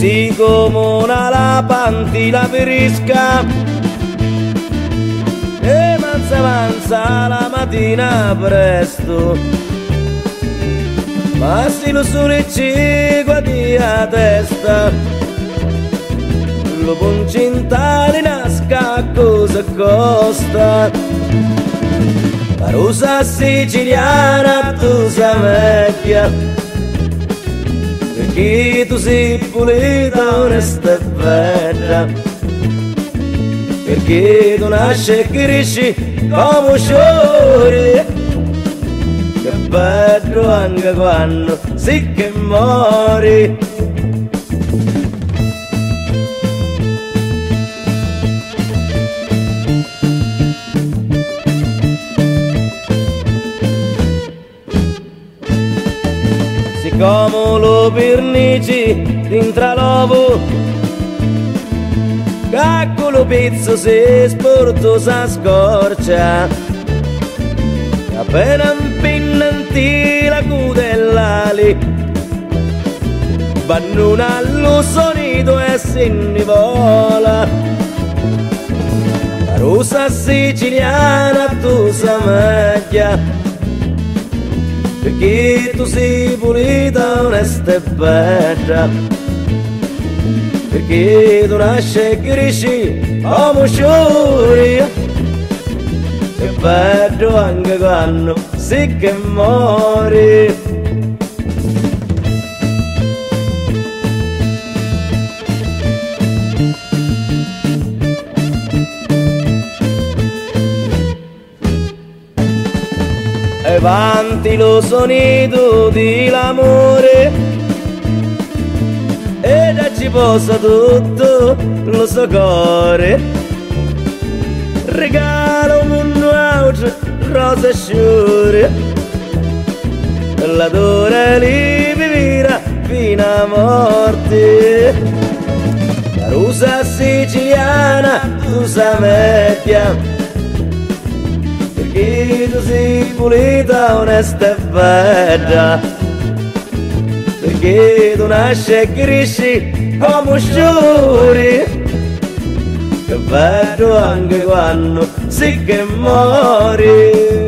si comuna la pantila perisca e avanza la mattina presto, ma se lo sole ci guardi a testa, lo puncintale nasca cosa costa. La rosa siciliana tu sei vecchia, perché tu sei pulita, onesta e bella, perché tu nasci e cresci come un fiore, che bello anche quando sì che muori. Come lo pernici dentro l'uovo, caccolo pezzo se sporto sa scorcia, appena impennanti la cudellali, vanno allo sonido e se ne vola. La rosa siciliana tu sei meglio, perché tu sei pulita, onesta e bella, perché tu nasci e cresci come un fiore, e bello anche quando sì che muori. Avanti lo sonido di l'amore e già ci posa tutto lo suo cuore, regalo un nuovo rosa sciure, la dura li vivrà fino a morte. La rosa siciliana tu sei vecchia, perché tu sei pulita, onesta e bella, perché tu nasci e cresci come un fiore, che bello anche quando sì che muori.